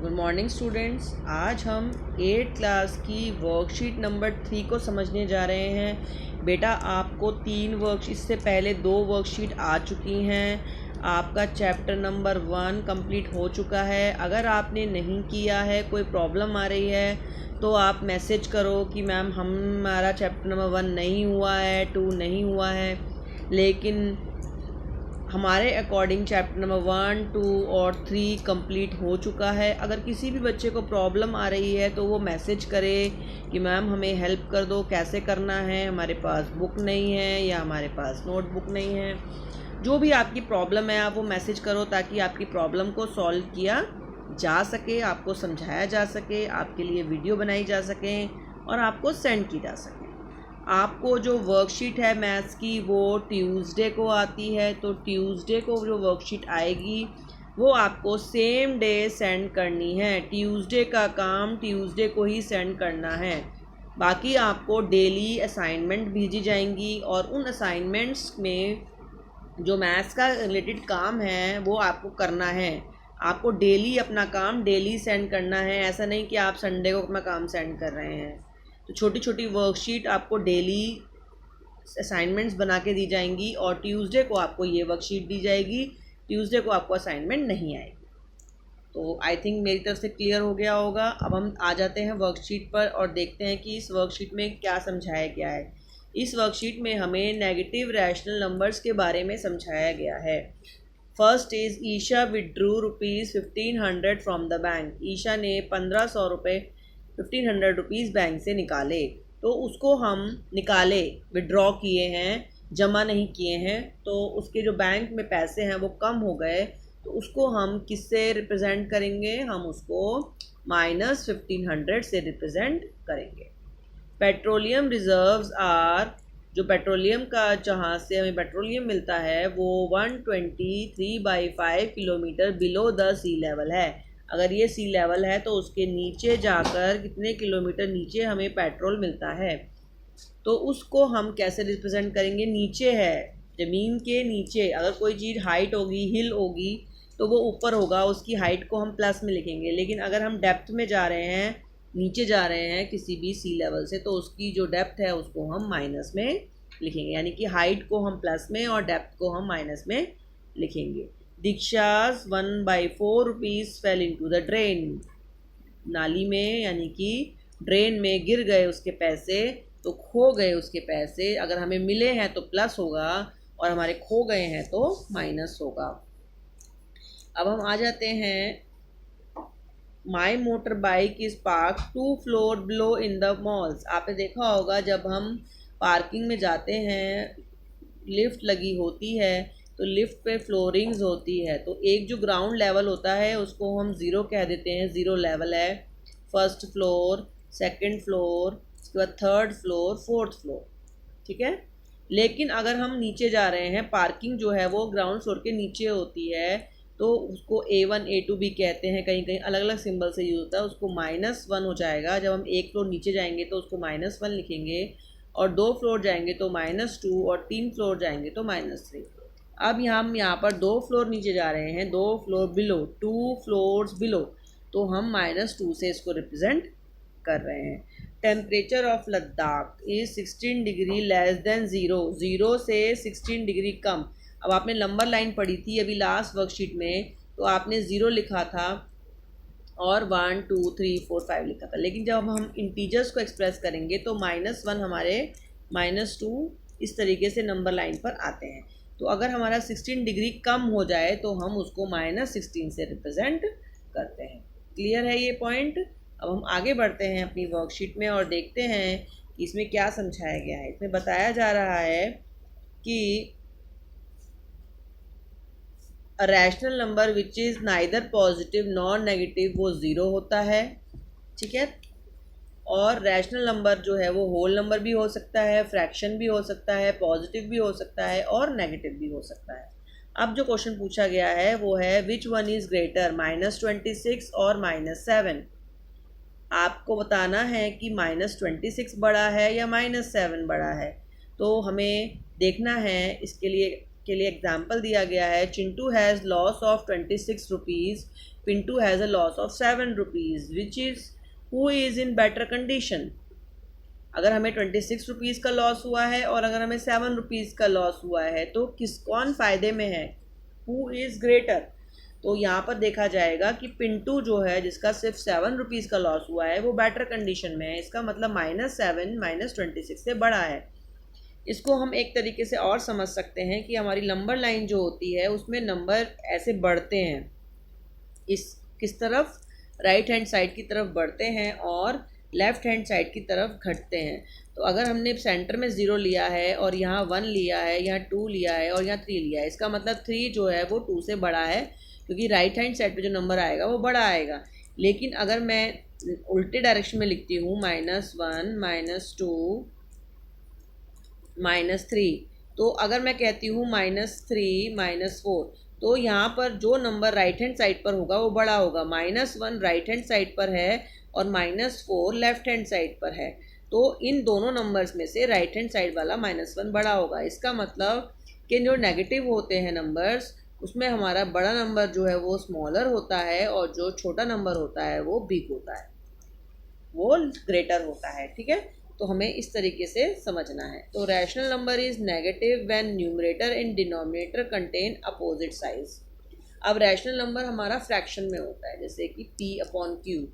Good morning students. आज हम 8th class की वर्कशीट नंबर 3 को समझने जा रहे हैं। बेटा आपको 3 वर्कशीट, इससे पहले 2 वर्कशीट आ चुकी हैं। आपका चैप्टर नंबर 1 कंप्लीट हो चुका है। अगर आपने नहीं किया है, कोई प्रॉब्लम आ रही है तो आप मैसेज करो कि मैम हमारा चैप्टर नंबर 1 नहीं हुआ है, 2 नहीं हुआ है। लेकिन हमारे अकॉर्डिंग चैप्टर नंबर 1, 2 और 3 कंप्लीट हो चुका है। अगर किसी भी बच्चे को प्रॉब्लम आ रही है तो वो मैसेज करे कि मैम हमें हेल्प कर दो, कैसे करना है, हमारे पास बुक नहीं है या हमारे पास नोटबुक नहीं है। जो भी आपकी प्रॉब्लम है आप वो मैसेज करो ताकि आपकी प्रॉब्लम को सॉल्व किया जा सके, आपको समझाया जा सके, आपके लिए वीडियो बनाई जा सके और आपको सेंड की जा सके। आपको जो वर्कशीट है मैथ्स की वो ट्यूसडे को आती है, तो ट्यूसडे को जो वर्कशीट आएगी वो आपको सेम डे सेंड करनी है। ट्यूसडे का काम ट्यूसडे को ही सेंड करना है। बाकी आपको डेली असाइनमेंट भेजी जाएंगी और उन असाइनमेंट्स में जो मैथ्स का रिलेटेड काम है वो आपको करना है। आपको डेली अपना काम डेली सेंड करना है। ऐसा नहीं कि आप संडे को अपना काम सेंड कर रहे हैं। तो छोटी छोटी वर्कशीट आपको डेली असाइनमेंट्स बना के दी जाएंगी और ट्यूसडे को आपको ये वर्कशीट दी जाएगी। ट्यूसडे को आपको असाइनमेंट नहीं आएगी। तो आई थिंक मेरी तरफ से क्लियर हो गया होगा। अब हम आ जाते हैं वर्कशीट पर और देखते हैं कि इस वर्कशीट में क्या समझाया गया है। इस वर्कशीट में हमें नेगेटिव रैशनल नंबर्स के बारे में समझाया गया है। First is Isha withdrew ₹1500 from the bank. Isha ने 1500 रुपये 1500 रुपीज़ बैंक से निकाले। तो उसको हम निकाले, विड्रॉ किए हैं, जमा नहीं किए हैं। तो उसके जो बैंक में पैसे हैं वो कम हो गए। तो उसको हम किससे रिप्रेजेंट करेंगे? हम उसको -1500 से रिप्रेजेंट करेंगे। पेट्रोलियम रिजर्व्स आर, जो पेट्रोलियम का जहाँ से हमें पेट्रोलियम मिलता है वो 123/5 kilometre below the sea level है। अगर ये सी लेवल है तो उसके नीचे जाकर कितने किलोमीटर नीचे हमें पेट्रोल मिलता है। तो उसको हम कैसे रिप्रेजेंट करेंगे? नीचे है, ज़मीन के नीचे। अगर कोई चीज़ हाइट होगी, हिल होगी, तो वो ऊपर होगा, उसकी हाइट को हम प्लस में लिखेंगे। लेकिन अगर हम डेप्थ में जा रहे हैं, नीचे जा रहे हैं किसी भी सी लेवल से, तो उसकी जो डेप्थ है उसको हम माइनस में लिखेंगे। यानी कि हाइट को हम प्लस में और डेप्थ को हम माइनस में लिखेंगे। दीक्षाज 1/4 rupees fail into the drain. नाली में यानी कि ड्रेन में गिर गए उसके पैसे, तो खो गए उसके पैसे। अगर हमें मिले हैं तो प्लस होगा और हमारे खो गए हैं तो माइनस होगा। अब हम आ जाते हैं, my motorbike is park 2 floor below in the malls. आपने देखा होगा जब हम पार्किंग में जाते हैं, लिफ्ट लगी होती है तो लिफ्ट पे फ्लोरिंग्स होती है। तो एक जो ग्राउंड लेवल होता है उसको हम ज़ीरो कह देते हैं, ज़ीरो लेवल है। फर्स्ट फ्लोर, सेकंड फ्लोर, उसके बाद थर्ड फ्लोर, फोर्थ फ्लोर, ठीक है। लेकिन अगर हम नीचे जा रहे हैं, पार्किंग जो है वो ग्राउंड फ्लोर के नीचे होती है, तो उसको A1 A2 भी कहते हैं, कहीं कहीं अलग अलग सिंबल से यूज़ होता है। उसको -1 हो जाएगा। जब हम एक फ्लोर नीचे जाएंगे तो उसको -1 लिखेंगे और 2 फ्लोर जाएंगे तो -2 और 3 फ्लोर जाएंगे तो -3। अब हम यहाँ पर 2 फ्लोर नीचे जा रहे हैं, 2 फ्लोर बिलो, 2 फ्लोर्स बिलो, तो हम -2 से इसको रिप्रेजेंट कर रहे हैं। Temperature of Ladakh is 16 degree less than zero. Zero से 16 डिग्री कम। अब आपने नंबर लाइन पढ़ी थी अभी लास्ट वर्कशीट में, तो आपने 0 लिखा था और 1 2 3 4 5 लिखा था। लेकिन जब हम इंटीजर्स को एक्सप्रेस करेंगे तो -1 हमारे -2 इस तरीके से नंबर लाइन पर आते हैं। तो अगर हमारा 16 डिग्री कम हो जाए तो हम उसको -16 से रिप्रेजेंट करते हैं। क्लियर है ये पॉइंट? अब हम आगे बढ़ते हैं अपनी वर्कशीट में और देखते हैं कि इसमें क्या समझाया गया है। इसमें बताया जा रहा है कि a rational number which is neither positive nor negative वो ज़ीरो होता है, ठीक है। और रैशनल नंबर जो है वो होल नंबर भी हो सकता है, फ्रैक्शन भी हो सकता है, पॉजिटिव भी हो सकता है और नेगेटिव भी हो सकता है। अब जो क्वेश्चन पूछा गया है वो है विच वन इज़ ग्रेटर, -26 और -7। आपको बताना है कि -26 बड़ा है या -7 बड़ा है। तो हमें देखना है, इसके लिए के लिए एग्जाम्पल दिया गया है, Chintu has loss of 26 rupees, Pintu has a loss of 7 rupees, which is who is in better condition. अगर हमें 26 रुपीज़ का लॉस हुआ है और अगर हमें 7 रुपीज़ का लॉस हुआ है तो कौन फ़ायदे में है, हु इज़ ग्रेटर। तो यहाँ पर देखा जाएगा कि पिंटू जो है जिसका सिर्फ 7 रुपीज़ का लॉस हुआ है वो बेटर कंडीशन में है। इसका मतलब -7 -26 से बड़ा है। इसको हम एक तरीके से और समझ सकते हैं कि हमारी नंबर लाइन जो होती है उसमें नंबर ऐसे बढ़ते हैं, इस किस तरफ, राइट हैंड साइड की तरफ बढ़ते हैं और लेफ़्ट हैंड साइड की तरफ घटते हैं। तो अगर हमने सेंटर में 0 लिया है और यहाँ 1 लिया है, यहाँ 2 लिया है और यहाँ 3 लिया है, इसका मतलब 3 जो है वो 2 से बड़ा है, क्योंकि राइट हैंड साइड पे जो नंबर आएगा वो बड़ा आएगा। लेकिन अगर मैं उल्टे डायरेक्शन में लिखती हूँ -1 -2 -3, तो अगर मैं कहती हूँ -3 -4, तो यहाँ पर जो नंबर राइट हैंड साइड पर होगा वो बड़ा होगा। -1 राइट हैंड साइड पर है और -4 लेफ्ट हैंड साइड पर है, तो इन दोनों नंबर्स में से राइट हैंड साइड वाला -1 बड़ा होगा। इसका मतलब कि जो नेगेटिव होते हैं नंबर्स उसमें हमारा बड़ा नंबर जो है वो स्मॉलर होता है और जो छोटा नंबर होता है वो बिग होता है, वो ग्रेटर होता है। ठीक है, तो हमें इस तरीके से समझना है। तो rational number is negative when numerator and denominator contain opposite size. अब रैशनल नंबर हमारा फ्रैक्शन में होता है, जैसे कि P/Q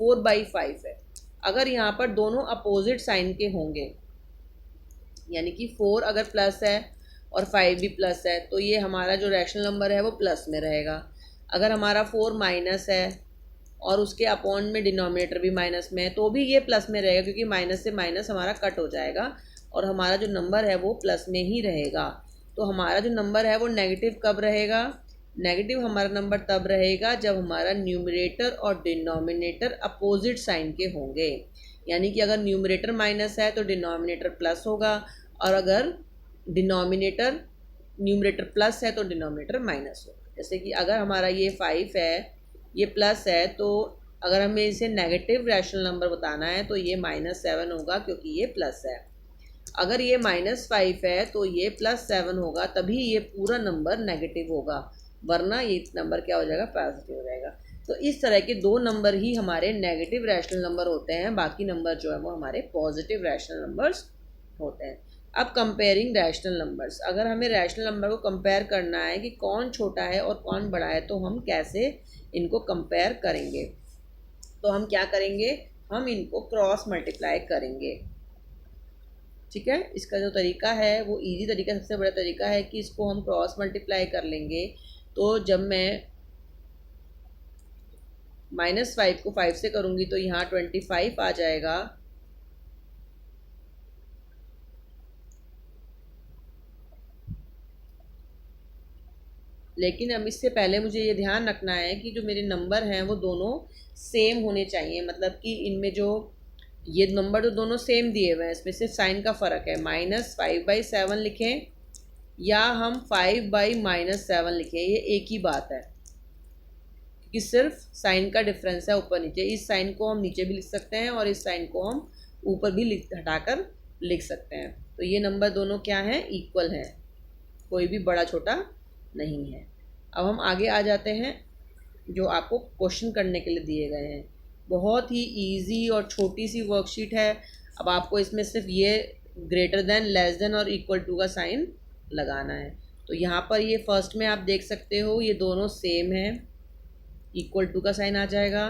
4/5 है। अगर यहाँ पर दोनों अपोजिट साइन के होंगे, यानी कि 4 अगर प्लस है और 5 भी प्लस है, तो ये हमारा जो रैशनल नंबर है वो प्लस में रहेगा। अगर हमारा 4 माइनस है और उसके अपॉन में डिनोमिनेटर भी माइनस में है, तो भी ये प्लस में रहेगा, क्योंकि माइनस से माइनस हमारा कट हो जाएगा और हमारा जो नंबर है वो प्लस में ही रहेगा। तो हमारा जो नंबर है वो नेगेटिव कब रहेगा, नेगेटिव हमारा नंबर तब रहेगा जब हमारा न्यूमरेटर और डिनोमिनेटर अपोजिट साइन के होंगे। यानी कि अगर न्यूमरेटर माइनस है तो डिनोमिनेटर प्लस होगा, और अगर न्यूमरेटर प्लस है तो डिनोमिनेटर माइनस होगा। जैसे कि अगर हमारा ये 5 है, ये प्लस है, तो अगर हमें इसे नेगेटिव रैशनल नंबर बताना है तो ये -7 होगा, क्योंकि ये प्लस है। अगर ये -5 है तो ये +7 होगा, तभी ये पूरा नंबर नेगेटिव होगा, वरना ये नंबर क्या हो जाएगा, पॉजिटिव हो जाएगा। तो इस तरह के 2 नंबर ही हमारे नेगेटिव रैशनल नंबर होते हैं, बाकी नंबर जो है वो हमारे पॉजिटिव रैशनल नंबर्स होते हैं। अब कंपेयरिंग रैशनल नंबर्स, अगर हमें रैशनल नंबर को कंपेयर करना है कि कौन छोटा है और कौन बड़ा है, तो हम कैसे इनको कंपेयर करेंगे। तो हम क्या करेंगे, हम इनको क्रॉस मल्टीप्लाई करेंगे। ठीक है, इसका जो तरीका है वो इजी तरीका, सबसे बड़ा तरीका है कि इसको हम क्रॉस मल्टीप्लाई कर लेंगे। तो जब मैं -5 को 5 से करूँगी तो यहाँ 25 आ जाएगा, लेकिन अब इससे पहले मुझे ये ध्यान रखना है कि जो मेरे नंबर हैं वो दोनों सेम होने चाहिए। मतलब कि इनमें जो ये नंबर तो दोनों सेम दिए हुए हैं, इसमें सिर्फ साइन का फ़र्क है। -5/7 लिखें या हम 5/-7 लिखें, ये एक ही बात है, क्योंकि सिर्फ साइन का डिफरेंस है ऊपर नीचे। इस साइन को हम नीचे भी लिख सकते हैं और इस साइन को हम ऊपर भी हटाकर लिख सकते हैं। तो ये नंबर दोनों क्या हैं, इक्वल हैं, कोई भी बड़ा छोटा नहीं है। अब हम आगे आ जाते हैं जो आपको क्वेश्चन करने के लिए दिए गए हैं। बहुत ही इजी और छोटी सी वर्कशीट है। अब आपको इसमें सिर्फ ये ग्रेटर देन, लेस देन और इक्वल टू का साइन लगाना है। तो यहाँ पर ये फर्स्ट में आप देख सकते हो ये दोनों सेम हैं, इक्वल टू का साइन आ जाएगा।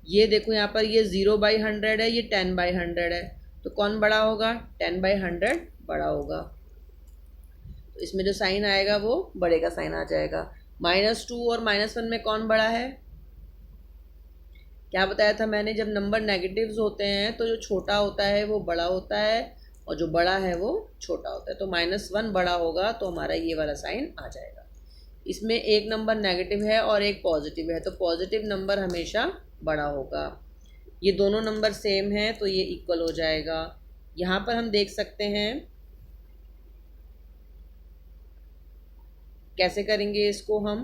ये देखो यहाँ पर ये 0/100 है, ये 10/100 है, तो कौन बड़ा होगा, 10/100 बड़ा होगा। तो इसमें जो साइन आएगा वो बड़े का साइन आ जाएगा। -2 और -1 में कौन बड़ा है, क्या बताया था मैंने, जब नंबर नेगेटिव्स होते हैं तो जो छोटा होता है वो बड़ा होता है और जो बड़ा है वो छोटा होता है। तो -1 बड़ा होगा तो हमारा ये वाला साइन आ जाएगा। इसमें एक नंबर नेगेटिव है और एक पॉजिटिव है, तो पॉजिटिव नंबर हमेशा बड़ा होगा। ये दोनों नंबर सेम हैं तो ये इक्वल हो जाएगा। यहाँ पर हम देख सकते हैं कैसे करेंगे इसको हम,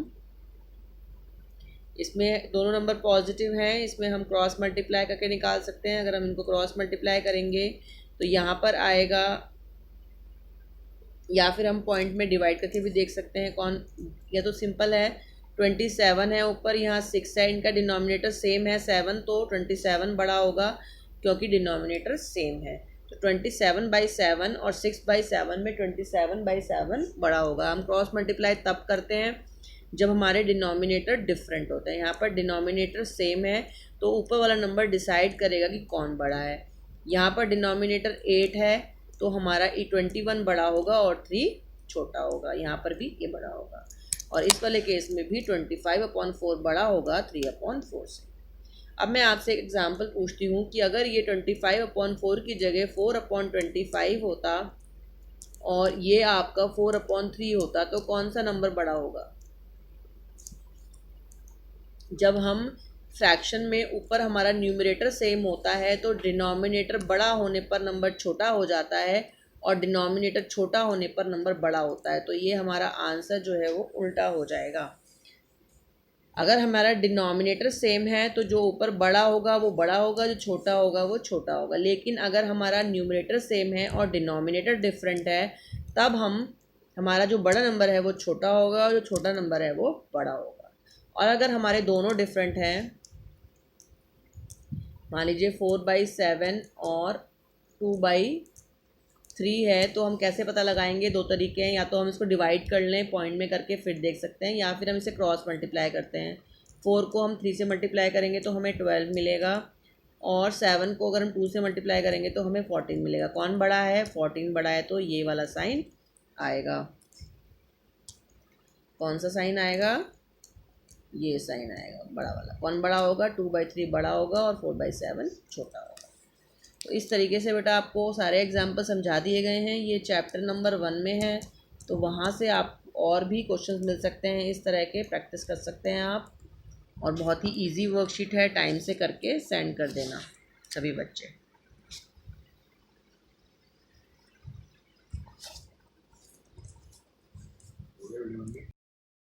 इसमें दोनों नंबर पॉजिटिव हैं, इसमें हम क्रॉस मल्टीप्लाई करके निकाल सकते हैं। अगर हम इनको क्रॉस मल्टीप्लाई करेंगे तो यहाँ पर आएगा या फिर हम पॉइंट में डिवाइड करके भी देख सकते हैं। कौन, या तो सिंपल है, 27 है ऊपर, यहाँ 6 है, इनका डिनोमिनेटर सेम है 7, तो 27 बड़ा होगा क्योंकि डिनोमिनेटर सेम है। तो 27/7 और 6/7 में 27/7 बड़ा होगा। हम क्रॉस मल्टीप्लाई तब करते हैं जब हमारे डिनोमिनेटर डिफरेंट होते हैं। यहाँ पर डिनोमिनेटर सेम है तो ऊपर वाला नंबर डिसाइड करेगा कि कौन बड़ा है। यहाँ पर डिनोमिनेटर 8 है तो हमारा 21 बड़ा होगा और 3 छोटा होगा। यहाँ पर भी ये बड़ा होगा, और इस वाले केस में भी 25/4 बड़ा होगा 3/4 से। अब मैं आपसे एक एग्जांपल पूछती हूँ कि अगर ये 25/4 की जगह 4/25 होता और ये आपका 4/3 होता तो कौन सा नंबर बड़ा होगा? जब हम फ्रैक्शन में ऊपर हमारा न्यूमरेटर सेम होता है तो डिनोमिनेटर बड़ा होने पर नंबर छोटा हो जाता है और डिनोमिनेटर छोटा होने पर नंबर बड़ा होता है। तो ये हमारा आंसर जो है वो उल्टा हो जाएगा। अगर हमारा डिनोमिनेटर सेम है तो जो ऊपर बड़ा होगा वो बड़ा होगा, जो छोटा होगा वो छोटा होगा। लेकिन अगर हमारा न्यूमरेटर सेम है और डिनोमिनेटर डिफरेंट है तब हमारा जो बड़ा नंबर है वो छोटा होगा और जो छोटा नंबर है वो बड़ा होगा। और अगर हमारे दोनों डिफरेंट हैं, मान लीजिए 4/7 और 2/3 है, तो हम कैसे पता लगाएंगे? दो तरीके हैं, या तो हम इसको डिवाइड कर लें पॉइंट में करके फिर देख सकते हैं, या फिर हम इसे क्रॉस मल्टीप्लाई करते हैं। 4 को हम 3 से मल्टीप्लाई करेंगे तो हमें 12 मिलेगा, और 7 को अगर हम 2 से मल्टीप्लाई करेंगे तो हमें 14 मिलेगा। कौन बड़ा है? 14 बड़ा है, तो ये वाला साइन आएगा। कौन सा साइन आएगा? ये साइन आएगा, बड़ा वाला। कौन बड़ा होगा? 2/3 बड़ा होगा और 4/7 छोटा होगा। तो इस तरीके से बेटा आपको सारे एग्जाम्पल समझा दिए गए हैं। ये चैप्टर नंबर 1 में है, तो वहाँ से आप और भी क्वेश्चंस मिल सकते हैं, इस तरह के प्रैक्टिस कर सकते हैं आप। और बहुत ही इजी वर्कशीट है, टाइम से करके सेंड कर देना सभी बच्चे।